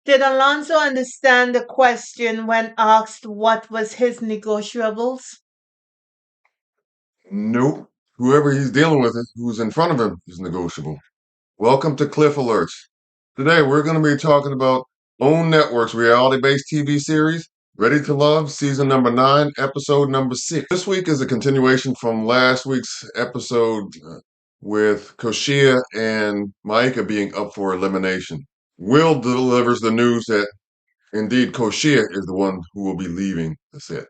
Did Alonso understand the question when asked what was his negotiables? Nope. Whoever he's dealing with, who's in front of him, is negotiable. Welcome to Cliff Alerts. Today we're going to be talking about OWN Network's reality-based TV series, Ready to Love, season number 9, episode number 6. This week is a continuation from last week's episode with Koshia and Maika being up for elimination. Will delivers the news that indeed Koshia is the one who will be leaving the set.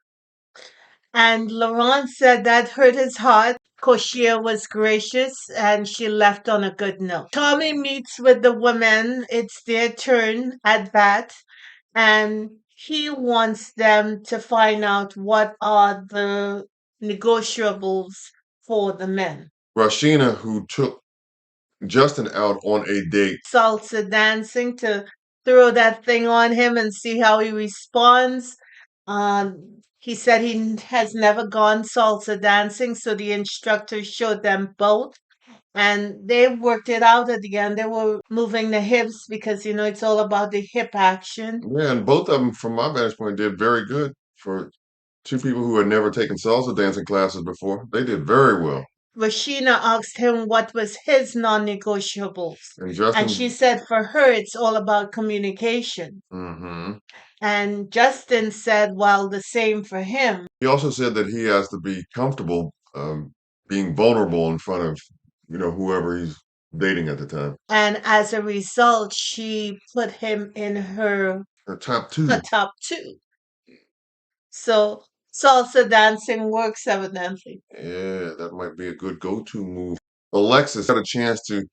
And Laurent said that hurt his heart. Koshia was gracious and she left on a good note. Tommy meets with the women. It's their turn at bat. And he wants them to find out what are the negotiables for the men. Rashina, who took Justin out on a date. Salsa dancing to throw that thing on him and see how he responds. He said he has never gone salsa dancing, so the instructor showed them both. And they worked it out at the end. They were moving the hips because, it's all about the hip action. Yeah, and both of them, from my vantage point, did very good for two people who had never taken salsa dancing classes before. They did very well. Rashina asked him what was his non-negotiables. And Justin, And she said for her, it's all about communication. mm-hmm. And Justin said, well, the same for him. He also said that he has to be comfortable being vulnerable in front of, whoever he's dating at the time. And as a result, she put him in her top two. Her top two. So salsa dancing works evidently. Yeah, that might be a good go-to move. Alexis had a chance to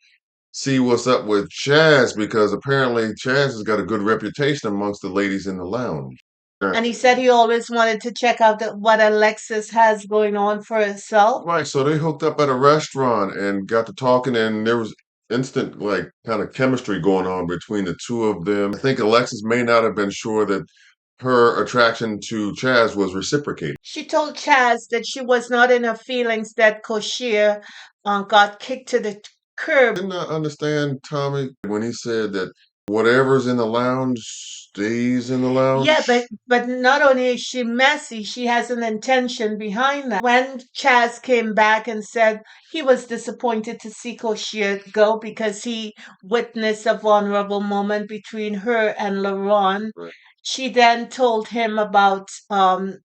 see what's up with Chaz because apparently Chaz has got a good reputation amongst the ladies in the lounge. And he said he always wanted to check out what Alexis has going on for herself. Right, so they hooked up at a restaurant and got to talking, and there was instant, kind of chemistry going on between the two of them. I think Alexis may not have been sure that her attraction to Chaz was reciprocated. She told Chaz that she was not in her feelings that Koshia got kicked to the curb. I did not understand Tommy when he said that whatever's in the lounge stays in the lounge. Yeah, but not only is she messy, she has an intention behind that. When Chaz came back and said he was disappointed to see Koshia go because he witnessed a vulnerable moment between her and Laurent, Right. She then told him about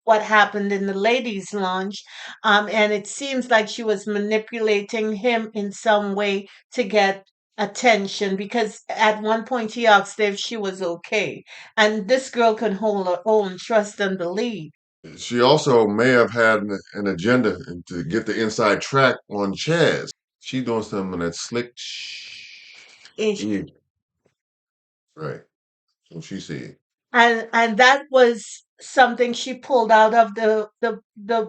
what happened in the ladies' lounge, and it seems like she was manipulating him in some way to get attention because at one point he asked if she was okay, and this girl can hold her own, trust and believe. She also may have had an agenda to get the inside track on Chaz. She doing some of that slick Ish. yeah. Right. So she said. And that was something she pulled out of the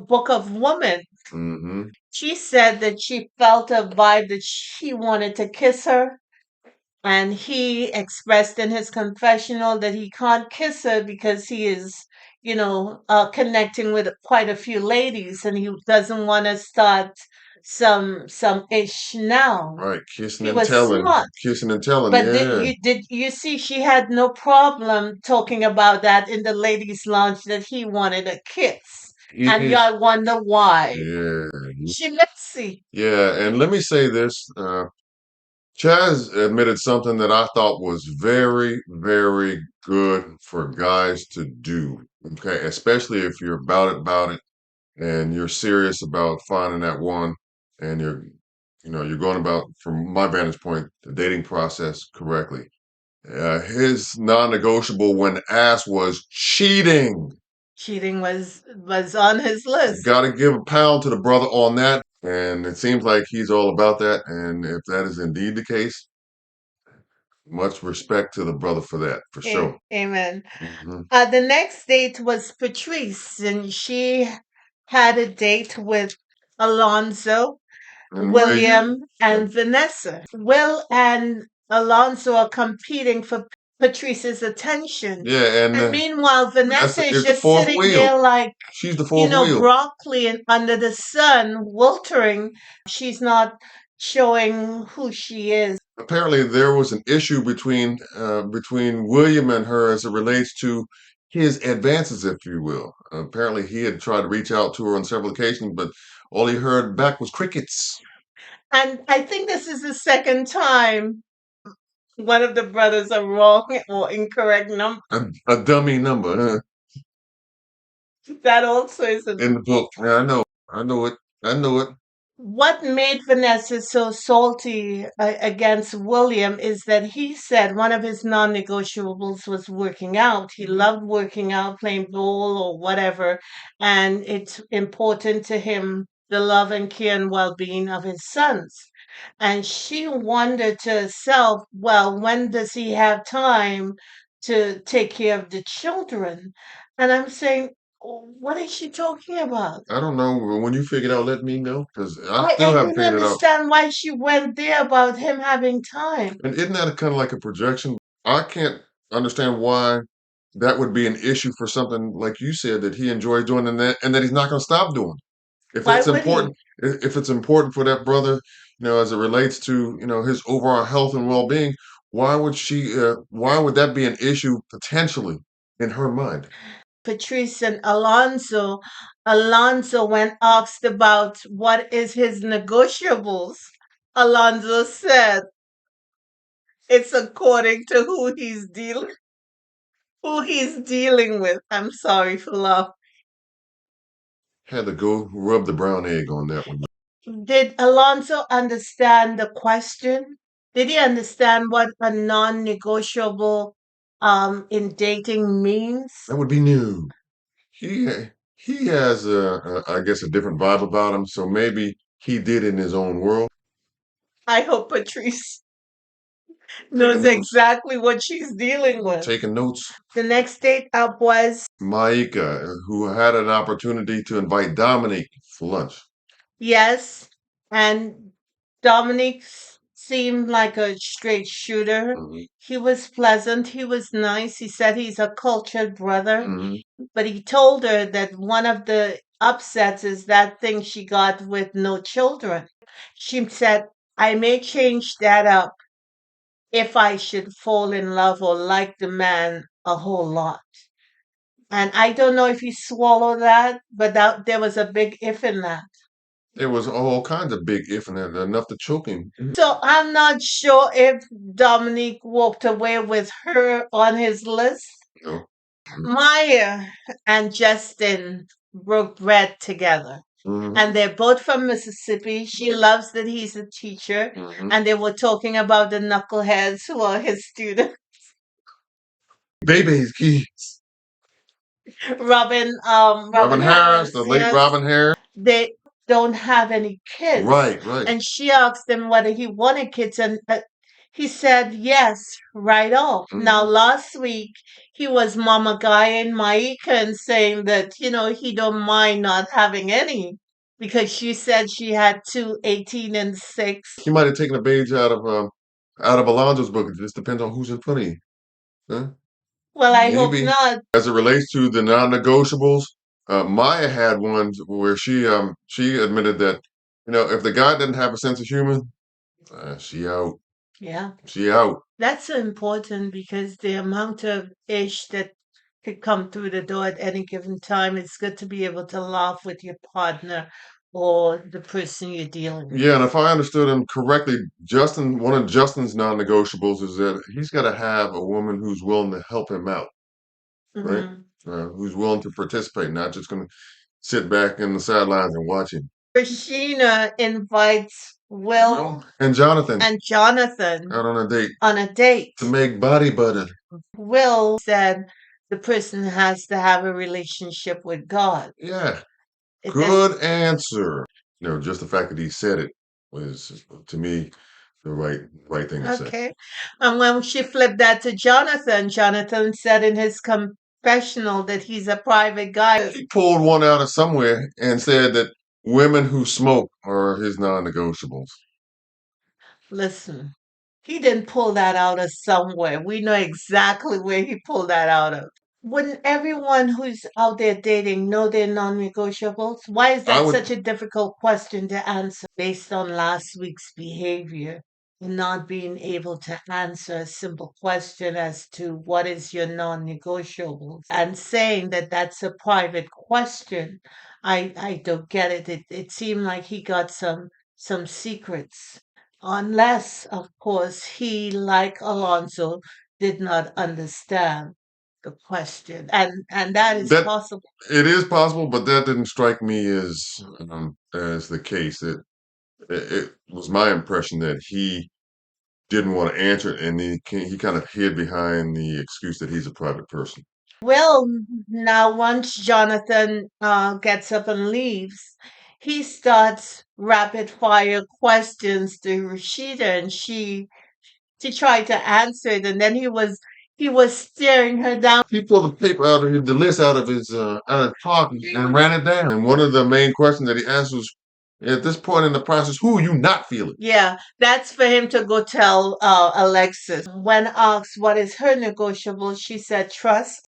book of woman. Mm-hmm. She said that she felt a vibe that she wanted to kiss her. And he expressed in his confessional that he can't kiss her because he is, connecting with quite a few ladies, and he doesn't want to start some ish now. Right, kissing He and was telling, smart. kissing and telling. But Yeah. did you see she had no problem talking about that in the ladies' lounge that he wanted a kiss, and Yes. y'all wonder why. Yeah. She messy. Yeah, and let me say this. Chaz admitted something that I thought was very, very good for guys to do. Okay, especially if you're about it, and you're serious about finding that one, and you're going about, from my vantage point, the dating process correctly. His non-negotiable when asked was cheating. Cheating was on his list. Got to give a pound to the brother on that, and it seems like he's all about that. And if that is indeed the case, much respect to the brother for that, for sure. Amen. Mm-hmm. The next date was Patrice, and she had a date with Alonso, And William, and Vanessa. Will and Alonso are competing for Patrice's attention. yeah, And meanwhile, Vanessa is is the just fourth sitting wheel. there like, She's the fourth wheel. broccoli and under the sun, wiltering. She's not showing who she is. apparently there was an issue between William and her as it relates to his advances, if you will. Apparently, he had tried to reach out to her on several occasions, but all he heard back was crickets. And I think this is the second time one of the brothers are wrong or incorrect number. A dummy number That also is in the book. Yeah, I know it. I know it. what made Vanessa so salty against William is that he said one of his non-negotiables was working out. He loved working out, playing ball or whatever, and it's important to him the love and care and well-being of his sons. And she wondered to herself, well, when does he have time to take care of the children? And I'm saying, what is she talking about? I don't know. When you figure it out, let me know because I I still haven't didn't figured it out. understand why she went there about him having time. And isn't that kind of like a projection? I can't understand why that would be an issue for something like you said that he enjoys doing and that he's not going to stop doing. If Why it's would he? important, if it's important for that brother, as it relates to his overall health and well-being, why would that be an issue potentially in her mind? Patrice and Alonso. Alonso, when asked about what is his negotiables, Alonso said it's according to who he's dealing with. I'm sorry for laughing. Had to go rub the brown egg on that one. Did Alonso understand the question? Did he understand what a non-negotiable in dating means? That would be new. He he has I guess a different vibe about him, so maybe he did in his own world. I hope Patrice knows Taking notes. exactly what she's dealing with. Taking notes. The next date up was Maika, who had an opportunity to invite Dominic for lunch. yes, and Dominic seemed like a straight shooter. Mhm. He was pleasant, he was nice. He said he's a cultured brother, Mhm. but he told her that one of the upsets is that thing she got with no children. She said, I may change that up if I should fall in love or like the man a whole lot. And I don't know if he swallowed that, but there was a big if in that. There was all kinds of big if and enough to choke him. So I'm not sure if Dominique walked away with her on his list. No. Maya and Justin broke bread together. Mhm. And they're both from Mississippi. She loves that he's a teacher. Mhm. And they were talking about the knuckleheads who are his students. Baby's kids. Robin Robin Harris, Harris, the late yes. Robin Harris. They don't have any kids. Right, right. And she asked him whether he wanted kids, and he said yes right off. Now, Mhm. last week, he was mama guy in Maika and saying that, he don't mind not having any because she said she had two, 18 and 6. He might have taken a page out of Alonzo's book. It just depends on who's in front of you. Huh? Well, I hope Maybe. not. As it relates to the non-negotiables, Maya had one where she admitted that if the guy doesn't have a sense of humor, she out. Yeah. She out. That's important because the amount of ish that could come through the door at any given time, it's good to be able to laugh with your partner or the person you're dealing with. Yeah, and if I understood him correctly, one of Justin's non-negotiables is that he's got to have a woman who's willing to help him out, right? Mhm. Who's willing to participate, not just going to sit back in the sidelines and watch him. Christina invites Will And Jonathan and Jonathan out on a date on a date. to make body butter. Will said the person has to have a relationship with God. Yeah, It then, good answer. Just the fact that he said it was, to me, the right thing to say. okay. And when she flipped that to Jonathan, Jonathan said in his confessional that he's a private guy. He pulled one out of somewhere and said that women who smoke are his non-negotiables. Listen, he didn't pull that out of somewhere. We know exactly where he pulled that out of. Wouldn't everyone who's out there dating know their non-negotiables? Why is I that would such a difficult question to answer based on last week's behavior? not being able to answer a simple question as to what is your non-negotiables and saying that that's a private question. I don't get it. It seemed like he got some secrets. Unless, of course, he, like Alonso, did not understand the question. And that is That possible. it is possible, but that didn't strike me as the case. It was my impression that he didn't want to answer it, and he kind of hid behind the excuse that he's a private person. Well, now once Jonathan gets up and leaves, he starts rapid fire questions to Rashida, and she tried to answer it, and then he was staring her down. He pulled the paper out of the list out of his pocket and ran it down. And one of the main questions that he asked was, at this point in the process, who are you not feeling? Yeah, that's for him to go tell Alexis. When asked what is her negotiable, she said trust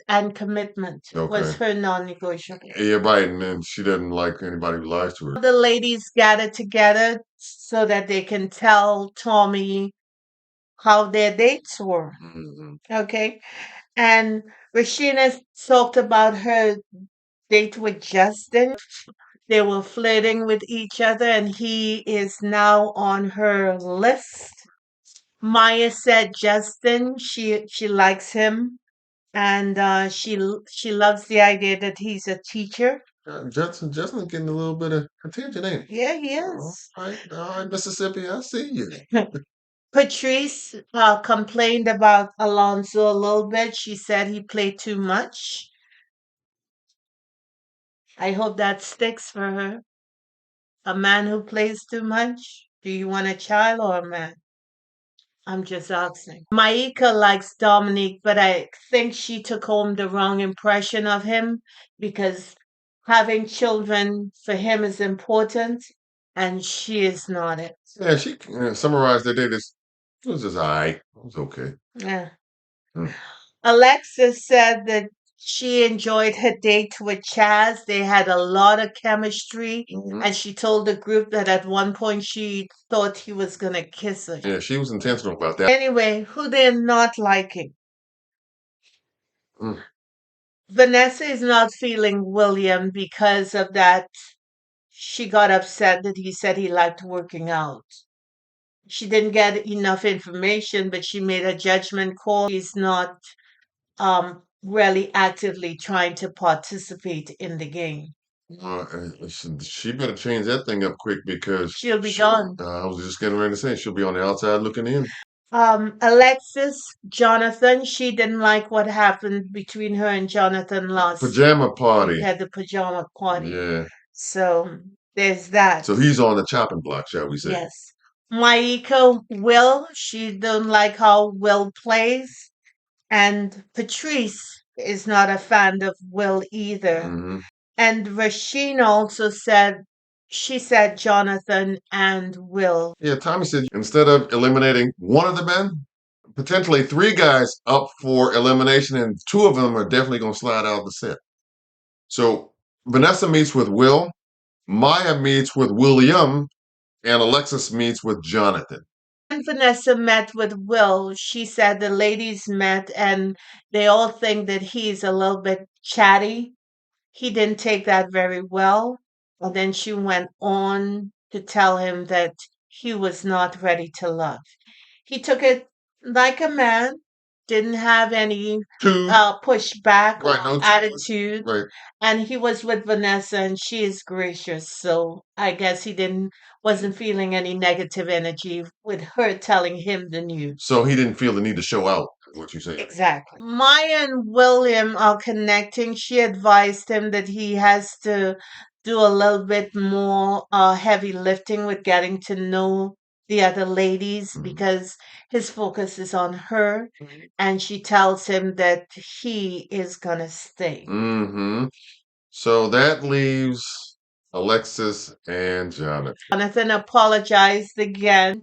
and commitment was Okay. her non-negotiable. Yeah, right. And then she doesn't like anybody who lies to her. The ladies gather together so that they can tell Tommy how their dates were. Mhm. Okay. And Rashina talked about her date with Justin. They were flirting with each other, and he is now on her list. Maya said Justin, she likes him, and she loves the idea that he's a teacher. Justin getting a little bit of attention, ain't he? Yeah, he All is. right, Mississippi, I see you. Patrice complained about Alonso a little bit. She said he played too much. I hope that sticks for her. A man who plays too much? Do you want a child or a man? I'm just asking. Maika likes Dominic, but I think she took home the wrong impression of him because having children for him is important, and she is not it. Yeah, she summarized the day. It was just all right. It was okay. Yeah. Hmm. Alexis said that she enjoyed her date with Chaz. They had a lot of chemistry, and she told the group that at one point she thought he was going to kiss her. Yeah, she was intentional about that. Anyway, who they're not liking. Mm. Vanessa is not feeling William because of that. She got upset that he said he liked working out. She didn't get enough information, but she made a judgment call. He's not really actively trying to participate in the game. She better change that thing up quick because She'll be gone. I was just getting ready to say she'll be on the outside looking in. Alexis, Jonathan, she didn't like what happened between her and Jonathan last. Pajama They party. had the pajama party. Yeah. So there's that. So he's on the chopping block, shall we say? Yes. Maika, Will, she don't like how Will plays. And Patrice is not a fan of Will either. Hmm. And Rasheen also said, she said Jonathan and Will. Yeah, Tommy said instead of eliminating one of the men, potentially three guys up for elimination, and two of them are definitely going to slide out of the set. So Vanessa meets with Will, Maya meets with William, and Alexis meets with Jonathan. When Vanessa met with Will, she said the ladies met and they all think that he's a little bit chatty. He didn't take that very well. And then she went on to tell him that he was not ready to love. He took it like a man, didn't have any Two, pushback right? or No, attitude. right. And he was with Vanessa and she is gracious. So I guess he didn't wasn't feeling any negative energy with her telling him the news. So he didn't feel the need to show out. Is what you saying? Exactly. Maya and William are connecting. She advised him that he has to do a little bit more heavy lifting with getting to know the other ladies Mhm. because his focus is on her. And she tells him that he is going to stay. Mm-hmm. So that leaves Alexis and Jonathan. Jonathan apologized again.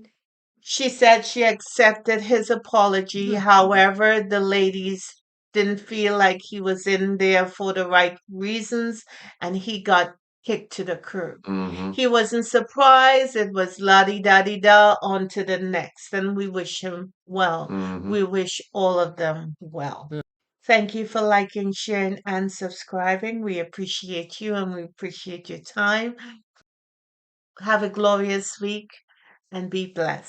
She said she accepted his apology. However, the ladies didn't feel like he was in there for the right reasons and he got kicked to the curb. Mm-hmm. He wasn't surprised. It was la di da di da, on to the next. And we wish him well. Mm-hmm. We wish all of them well. Yeah. Thank you for liking, sharing, and subscribing. We appreciate you and we appreciate your time. Have a glorious week and be blessed.